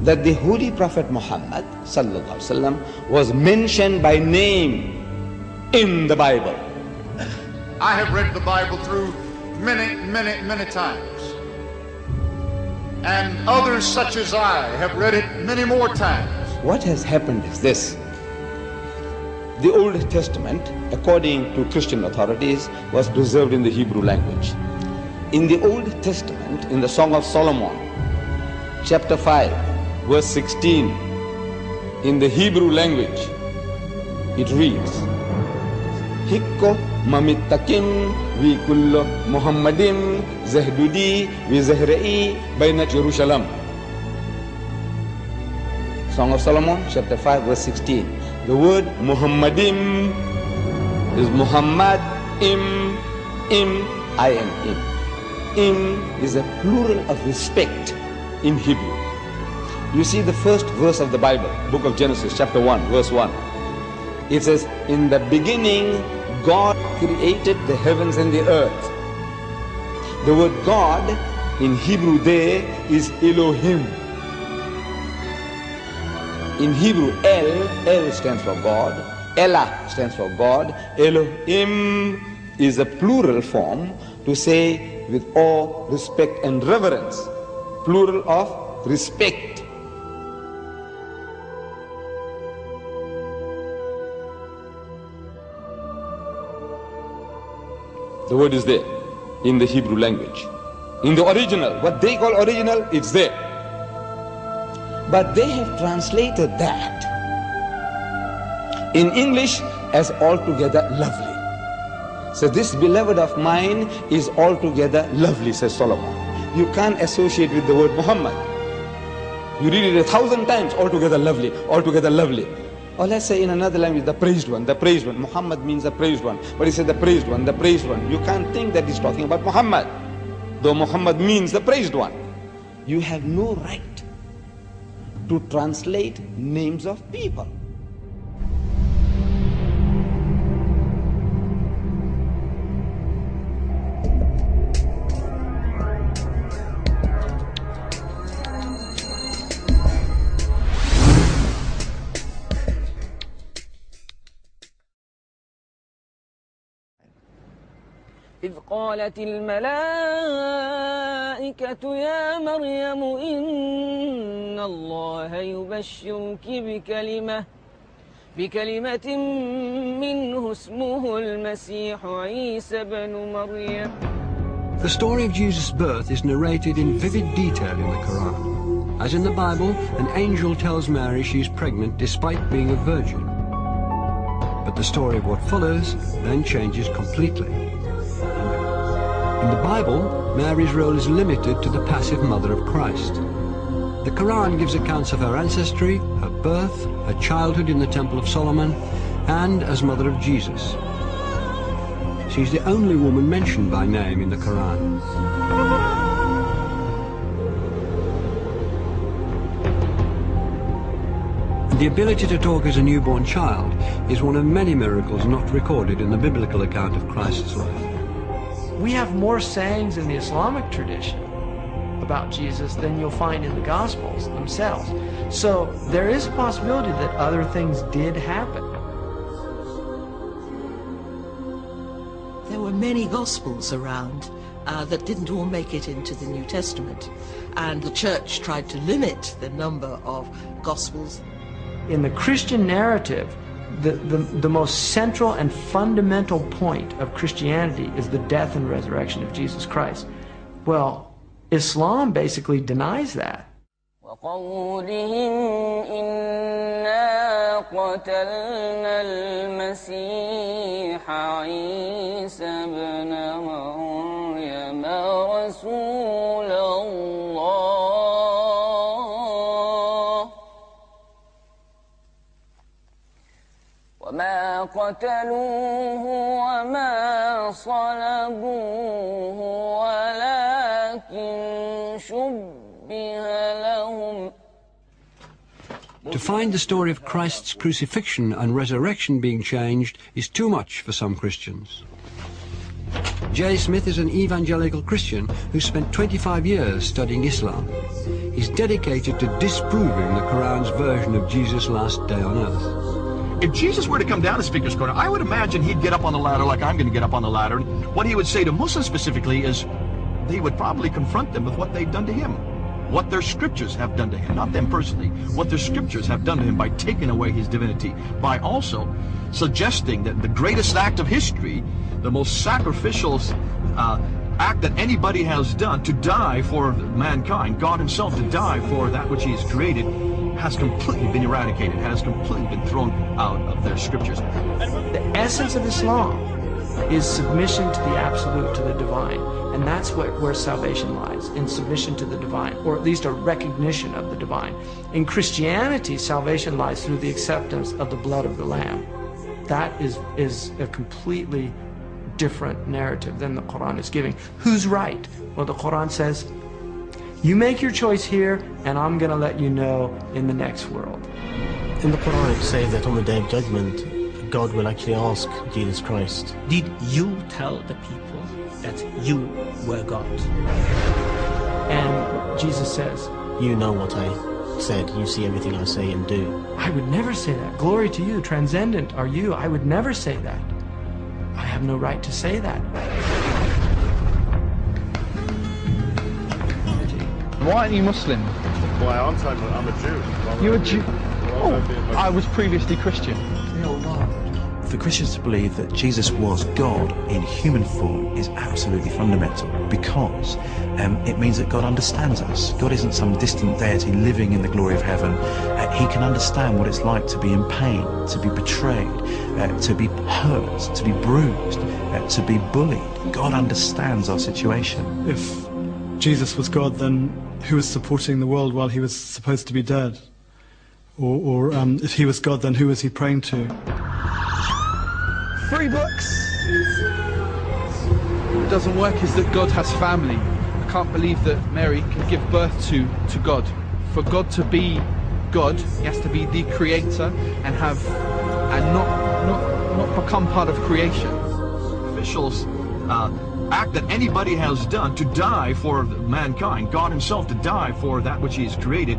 that the Holy Prophet Muhammad sallallahu alaihi wasallam was mentioned by name in the Bible. I have read the Bible through many times. And others such as I have read it many more times. What has happened is this. The Old Testament, according to Christian authorities, was preserved in the Hebrew language. In the Old Testament, in the Song of Solomon, chapter 5, verse 16, in the Hebrew language, it reads, Hikko mamittakim vi kullo Muhammadim zahdudi vi zahra'i bainat Jerusalem. Song of Solomon, chapter 5, verse 16. The word Muhammadim is Muhammad, im, I am im. Im is a plural of respect in Hebrew. You see the first verse of the Bible, book of Genesis, chapter 1, verse 1. It says, in the beginning, God created the heavens and the earth. The word God in Hebrew there is Elohim. In Hebrew, El stands for God, Elah stands for God, Elohim is a plural form to say with awe, respect and reverence, plural of respect. The word is there in the Hebrew language. In the original, what they call original, it's there. But they have translated that in English as altogether lovely. So this beloved of mine is altogether lovely, says Solomon. You can't associate with the word Muhammad. You read it 1,000 times, altogether lovely, altogether lovely. Or let's say in another language, the praised one, the praised one. Muhammad means the praised one. But he said the praised one, the praised one. You can't think that he's talking about Muhammad, though Muhammad means the praised one. You have no right to translate names of people. إذ قالت الملائكة يا مريم إن الله يبشرك بكلمة منه اسمه المسيح عيسى بن مريم. The story of Jesus' birth is narrated in vivid detail in the Quran. As in the Bible, an angel tells Mary she is pregnant despite being a virgin. But the story of what follows then changes completely. In the Bible, Mary's role is limited to the passive mother of Christ. The Quran gives accounts of her ancestry, her birth, her childhood in the Temple of Solomon, and as mother of Jesus. She's the only woman mentioned by name in the Quran. The ability to talk as a newborn child is one of many miracles not recorded in the biblical account of Christ's life. We have more sayings in the Islamic tradition about Jesus than you'll find in the Gospels themselves. So there is a possibility that other things did happen. There were many Gospels around that didn't all make it into the New Testament. And the Church tried to limit the number of Gospels. In the Christian narrative, the most central and fundamental point of Christianity is the death and resurrection of Jesus Christ. Well, Islam basically denies that. وقولهم إنا قتلنا المسيح عيسى بن مريم رسول الله وما قتلوه وما صلبوه ولكن شبه لهم. To find the story of Christ's crucifixion and resurrection being changed is too much for some Christians. J. Smith is an evangelical Christian who spent 25 years studying Islam. is dedicated to disproving the Quran's version of Jesus' last day on earth. If Jesus were to come down to Speaker's Corner, I would imagine he'd get up on the ladder like I'm going to get up on the ladder. And what he would say to Muslims specifically is, they would probably confront them with what they've done to him, what their scriptures have done to him, not them personally, what their scriptures have done to him by taking away his divinity, by also suggesting that the greatest act of history, the most sacrificial act that anybody has done, to die for mankind, God Himself to die for that which He has created, has completely been eradicated, has completely been thrown out of their scriptures. The essence of Islam is submission to the absolute, to the divine. And that's where salvation lies, in submission to the divine, or at least a recognition of the divine. In Christianity, salvation lies through the acceptance of the blood of the Lamb. That is a completely different narrative than the Quran is giving. Who's right? Well, the Quran says, you make your choice here, and I'm going to let you know in the next world. In the Quran it says that on the Day of Judgment, God will actually ask Jesus Christ, did you tell the people that you were God? And Jesus says, you know what I said, you see everything I say and do. I would never say that. Glory to you, transcendent are you. I would never say that. I have no right to say that. Why aren't you Muslim? Why aren't I? I'm a Jew. You're a Jew? Oh, I was previously Christian. For Christians to believe that Jesus was God in human form is absolutely fundamental, because it means that God understands us. God isn't some distant deity living in the glory of heaven. He can understand what it's like to be in pain, to be betrayed, to be hurt, to be bruised, to be bullied. God understands our situation. If Jesus was God, then who was supporting the world while He was supposed to be dead? Or if He was God, then who was He praying to? 3 books. What doesn't work is that God has family. I can't believe that Mary can give birth to God. For God to be God, He has to be the creator and not become part of creation. Officials act that anybody has done to die for mankind, God Himself to die for that which He has created,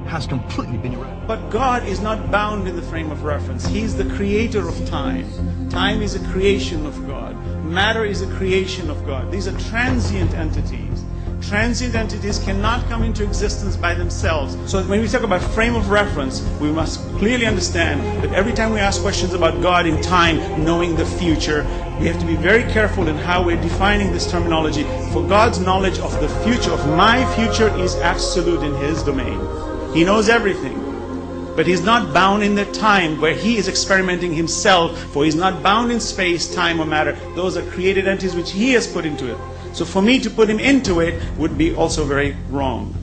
has completely been eradicated. But God is not bound in the frame of reference. He's the creator of time. Time is a creation of God. Matter is a creation of God. These are transient entities. Transient entities cannot come into existence by themselves. So when we talk about frame of reference, we must clearly understand that every time we ask questions about God in time, knowing the future, we have to be very careful in how we're defining this terminology. For God's knowledge of the future, of my future, is absolute in His domain. He knows everything. But He's not bound in the time where He is experimenting Himself, for He's not bound in space, time, or matter. Those are created entities which He has put into it. So for me to put Him into it would be also very wrong.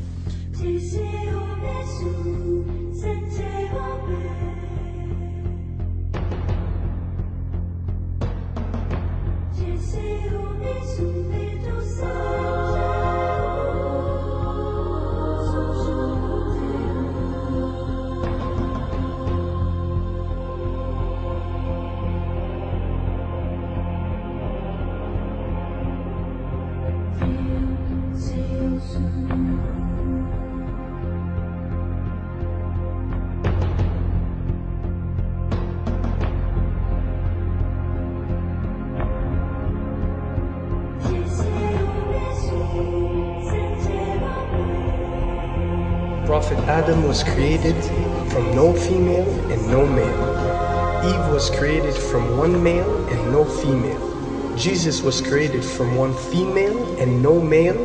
Prophet Adam was created from no female and no male. Eve was created from one male and no female. Jesus was created from one female and no male.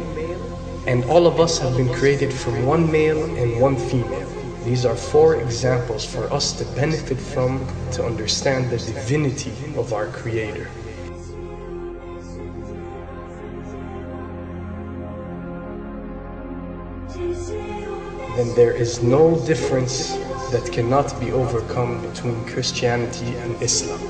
And all of us have been created from one male and one female. These are 4 examples for us to benefit from, to understand the divinity of our Creator. Then there is no difference that cannot be overcome between Christianity and Islam.